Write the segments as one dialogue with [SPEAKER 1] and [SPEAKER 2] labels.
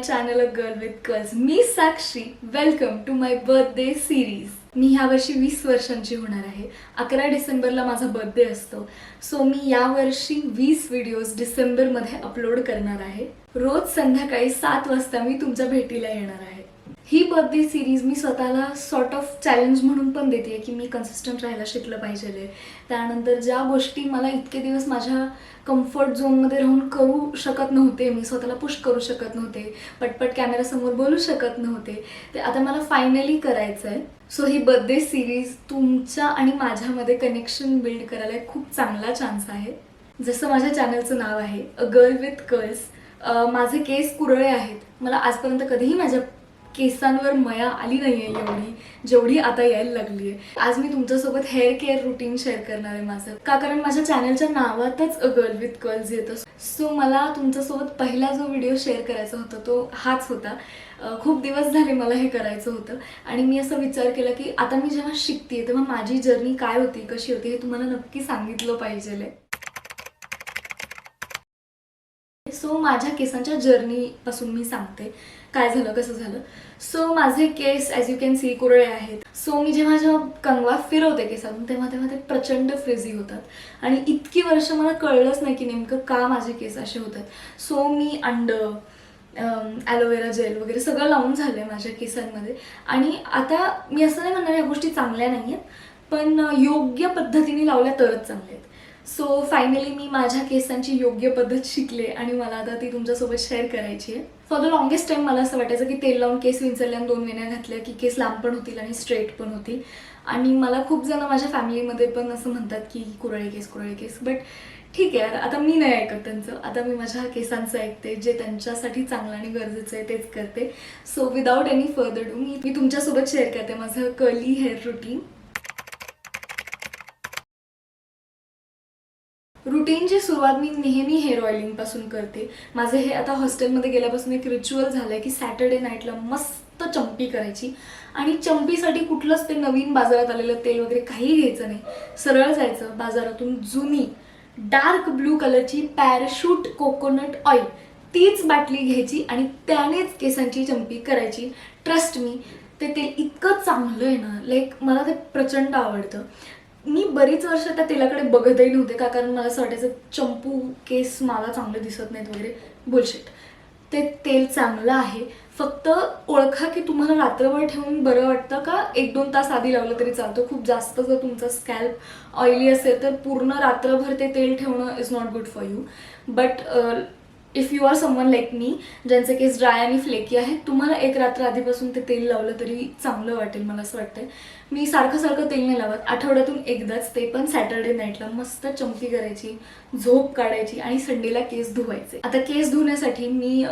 [SPEAKER 1] Channel a girl with curls. मी Sakshi. Welcome to my birthday series. मी ह्या वर्षी 20 वर्षांची होणार आहे. 11 डिसेंबरला माझा बर्थडे असतो. सो मी यावर्षी 20 व्हिडिओज डिसेंबरमध्ये अपलोड करणार आहे. रोज संध्याकाळी 7 वाजता मी तुमच्या भेटीला येणार आहे. ही बर्थडे सिरीज मी स्वतःला सॉर्ट ऑफ चॅलेंज म्हणून पण देते की मी कन्सिस्टंट राहायला शिकलं पाहिजे. त्यानंतर ज्या गोष्टी मला इतके दिवस माझ्या कम्फर्ट झोनमध्ये राहून करू शकत नव्हते, मी स्वतःला पुश करू शकत नव्हते, पटपट कॅमेरासमोर बोलू शकत नव्हते, ते आता मला फायनली करायचं आहे. सो ही बर्थडे सिरीज तुमच्या आणि माझ्यामध्ये कनेक्शन बिल्ड करायला एक खूप चांगला चान्स आहे. जसं माझ्या चॅनलचं नाव आहे अ गर्ल विथ कर्ल्स. माझे केस कुरळे आहेत. मला आजपर्यंत कधीही माझ्या केसांवर मया आली नाही आहे एवढी जेवढी आता यायला लागली आहे. आज मी तुमच्यासोबत हेअर केअर रुटीन शेअर करणार आहे माझं. का कारण माझ्या चॅनलच्या नावातच अ गर्ल विथ कर्ल्स येतं. सो मला तुमच्यासोबत पहिला जो व्हिडिओ शेअर करायचा होता तो हाच होता. खूप दिवस झाले मला हे करायचं होतं आणि मी असं विचार केला की आता मी जेव्हा शिकते तेव्हा माझी जर्नी काय होती, कशी होती, हे तुम्हाला नक्की सांगितलं पाहिजे. सो माझ्या केसांच्या जर्नीपासून मी सांगते काय झालं, कसं झालं. सो माझे केस ॲज यू कॅन सी कुरळे आहेत. सो मी जेव्हा कंगवा फिरवते केसातून तेव्हा ते प्रचंड फ्रिझी होतात आणि इतकी वर्ष मला कळलंच नाही की नेमकं का माझे केस असे होतात. सो मी ॲलोवेरा जेल वगैरे सगळं लावून झालं आहे माझ्या केसांमध्ये. आणि आता मी असं नाही म्हणणार ह्या गोष्टी चांगल्या नाही आहेत, पण योग्य पद्धतीने लावल्या तरच चांगल्या आहेत. सो फायनली मी माझ्या केसांची योग्य पद्धत शिकले आणि मला आता ती तुमच्यासोबत शेअर करायची आहे. फॉर द लॉंगेस्ट टाईम मला असं वाटायचं की तेल लावून केस विंचरले आणि 2 वेण्या घातल्या की केस लांब पण होतील आणि स्ट्रेट पण होतील. आणि मला खूप जण माझ्या फॅमिलीमध्ये पण असं म्हणतात की कुरळे केस. बट ठीक आहे यार, आता मी नाही ऐकत त्यांचं. आता मी माझ्या केसांचं ऐकते. जे त्यांच्यासाठी चांगलं आणि गरजेचं आहे तेच करते. So without any further do मी तुमच्यासोबत शेअर करते माझं कर्ली हेअर रुटीनची सुरुवात मी नेहमी हेअर ऑइलिंगपासून करते. माझं हे आता हॉस्टेलमध्ये गेल्यापासून एक रिच्युअल झालं आहे की सॅटर्डे नाईटला मस्त चंपी करायची. आणि चंपीसाठी कुठलंच ते नवीन बाजारात आलेलं तेल वगैरे काही घ्यायचं नाही. सरळ जायचं बाजारातून जुनी डार्क ब्लू कलरची पॅराशूट कोकोनट ऑइल तीच बाटली घ्यायची आणि त्यानेच केसांची चंपी करायची. ट्रस्ट मी, ते तेल इतकं चांगलं आहे ना, लाईक मला ते प्रचंड आवडतं. मी बरीच वर्ष त्या तेलाकडे बघतही नव्हते का कारण मला असं वाटायचं चंपू केस मला चांगले दिसत नाहीत वगैरे. बुलशिट. ते तेल चांगलं आहे. फक्त ओळखा की तुम्हाला रात्रभर ठेवून बरं वाटतं का 1-2 तास आधी लावलं तरी चालतं. खूप जास्त जर तुमचा स्कॅल्प ऑइली असेल तर पूर्ण रात्रभर ते तेल ठेवणं is not good for you. But if you are someone like me ज्यांचे केस ड्राय आणि फ्लेकी आहेत, तुम्हाला एक रात्र आधीपासून ते तेल लावलं तरी चांगलं वाटेल मला असं वाटतंय. मी सारखं तेल नाही लावत. आठवड्यातून एकदाच, ते पण सॅटर्डे नाईटला मस्त चंपी करायची, झोप काढायची आणि संडेला केस धुवायचे. आता केस धुण्यासाठी मी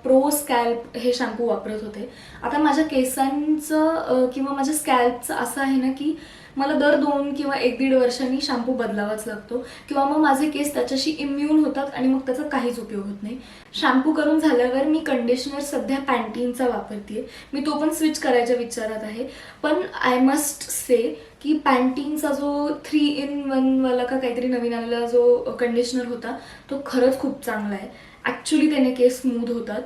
[SPEAKER 1] प्रो स्कॅल्प हे शॅम्पू वापरत होते. आता माझ्या केसांचं किंवा माझ्या स्कॅल्पचं असं आहे ना की मला दर 2 किंवा 1-1.5 वर्षांनी शॅम्पू बदलावाच लागतो किंवा मग माझे केस त्याच्याशी इम्युन होतात आणि मग त्याचा काहीच उपयोग होत नाही. शॅम्पू करून झाल्यावर मी कंडिशनर सध्या पॅन्टीनचा वापरते. मी तो पण स्विच करायच्या विचारात आहे. पण आय मस्ट से की पॅन्टीनचा जो 3-in-1 वाला का काहीतरी नवीन आलेला जो कंडिशनर होता तो खरंच खूप चांगला आहे. ॲक्च्युली त्याने केस स्मूथ होतात.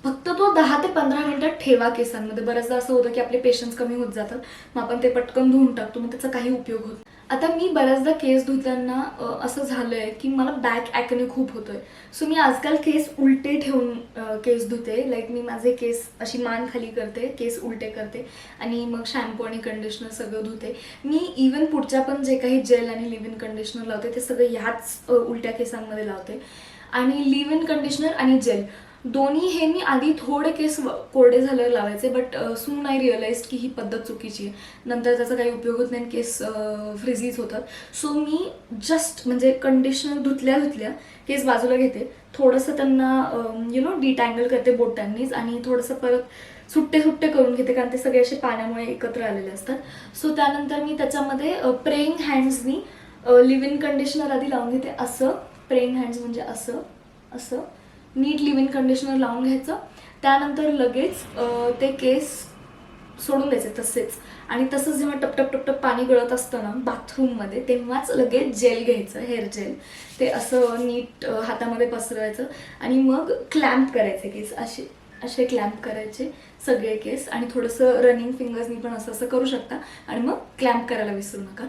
[SPEAKER 1] फक्त तो 10 ते 15 मिनिटात ठेवा केसांमध्ये. बऱ्याचदा असं होतं की आपले पेशन्स कमी होत जातात, मग आपण ते पटकन धुवून टाकतो, मग त्याचा काही उपयोग होत. आता मी बऱ्याचदा केस धुताना असं झालं आहे की मला बॅक ॲक्ने खूप होतोय. सो मी आजकाल केस उलटे ठेवून केस धुते. लाईक मी माझे केस अशी मान खाली करते, केस उलटे करते आणि मग शॅम्पू आणि कंडिशनर सगळं धुते. मी इवन पुढच्या पण जे काही जेल आणि लिव्ह इन कंडिशनर लावते ते सगळं ह्याच उलट्या केसांमध्ये लावते. आणि लिव्ह इन कंडिशनर आणि जेल दोन्ही हे मी आधी थोडे केस कोरडे झाल्यावर लावायचे. बट सून आय रिअलाइज की ही पद्धत चुकीची आहे. नंतर त्याचा काही उपयोग होत नाही, केस फ्रिझीज होतात. सो मी जस्ट म्हणजे कंडिशनर धुतल्या केस बाजूला घेते, थोडंसं त्यांना डिटँगल करते बोटांनीच आणि थोडंसं परत सुट्टे करून घेते कारण ते सगळे असे पाण्यामुळे एकत्र आलेले असतात. सो त्यानंतर मी त्याच्यामध्ये प्रेइंग हँड्सनी लिव्ह इन कंडिशनर आधी लावून घेते. असं प्रेइंग हँड्स म्हणजे असं नीट लिव्ह इन कंडिशनर लावून घ्यायचं. त्यानंतर लगेच ते केस सोडून द्यायचे तसेच. आणि तसंच जेव्हा टप पाणी गळत असतं ना बाथरूममध्ये, तेव्हाच लगेच जेल घ्यायचं, हेअर जेल. ते असं नीट हातामध्ये पसरवायचं आणि मग क्लॅम्प करायचे केस असे. असे क्लॅम्प करायचे सगळे केस आणि थोडंसं रनिंग फिंगर्सनी पण असं असं करू शकता आणि मग क्लॅम्प करायला विसरू नका.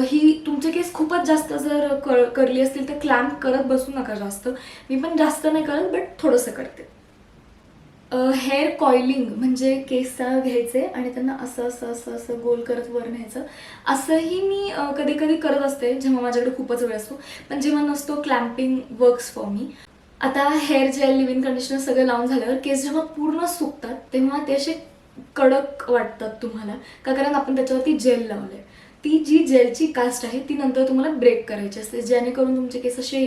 [SPEAKER 1] ही तुमचे केस खूपच जास्त जर करली असतील तर क्लॅम्प करत बसू नका जास्त. मी पण जास्त नाही करत बट थोडंसं करते. हेअर कॉइलिंग म्हणजे केस घ्यायचे आणि त्यांना असं असं असं असं गोल करत वर न्यायचं. असंही मी कधी कधी करत असते जेव्हा माझ्याकडे खूपच वेळ असतो, पण जेव्हा नसतो क्लॅम्पिंग वर्क्स फॉर मी. आता hair gel leave in conditioner सगळं लावून झाल्यावर केस जेव्हा पूर्ण सुकतात तेव्हा ते असे कडक वाटतात तुम्हाला, का कारण आपण त्याच्यावरती जेल लावलंय. ती जी जेलची कास्ट आहे ती नंतर तुम्हाला ब्रेक करायची असते, जेणेकरून तुमचे केस असे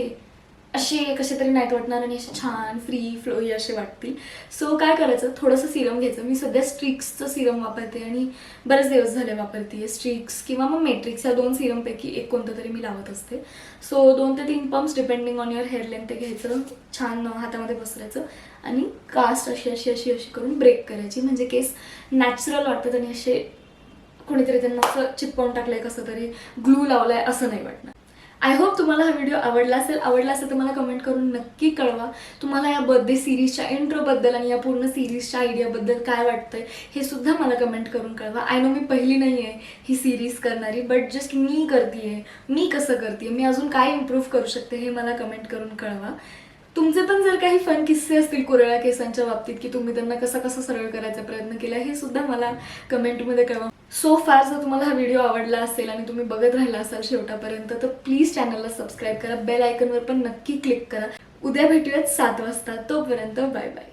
[SPEAKER 1] असे कसे तरी नाहीत वाटणार आणि असे छान फ्री फ्लोई असे वाटतील. सो काय करायचं, थोडंसं सिरम घ्यायचं. मी सध्या स्ट्रिक्सचं सिरम वापरते आणि बरेच दिवस झाले वापरते. स्ट्रिक्स किंवा मग मॅट्रिक्स या 2 सिरमपैकी एक कोणतं तरी मी लावत असते. सो 2 ते 3 pumps depending on your hair length ते घ्यायचं, छान हातामध्ये पसरायचं आणि कास्ट अशी अशी अशी अशी करून ब्रेक करायची. म्हणजे केस नॅचरल वाटतात आणि असे कोणीतरी त्यांना असं चिपकवून टाकलंय, कसं तरी ग्लू लावलाय असं नाही वाटणार. आय होप तुम्हाला हा व्हिडिओ आवडला असेल तर मला कमेंट करून नक्की कळवा. तुम्हाला या बर्थडे सिरीजच्या इंट्रोबद्दल आणि या पूर्ण सिरीजच्या आयडियाबद्दल काय वाटतंय हे सुद्धा मला कमेंट करून कळवा. आय नो मी पहिली नाही आहे ही सिरीज करणारी, बट जस्ट मी करते मी कसं करते, मी अजून काय इम्प्रूव्ह करू शकते हे मला कमेंट करून कळवा. तुमचे पण जर काही फन किस्से असतील कुरळ्या केसांच्या बाबतीत की तुम्ही त्यांना कसं सरळ करायचा प्रयत्न केला हे सुद्धा मला कमेंटमध्ये कळवा. सो फार जर तुम्हाला हा व्हिडिओ आवडला असेल आणि तुम्ही बघत राहिला असाल शेवटापर्यंत तर प्लीज चॅनलला सबस्क्राईब करा, बेल आयकॉनवर पण नक्की क्लिक करा. उद्या भेटूयात 7 वाजता. तोपर्यंत बाय बाय.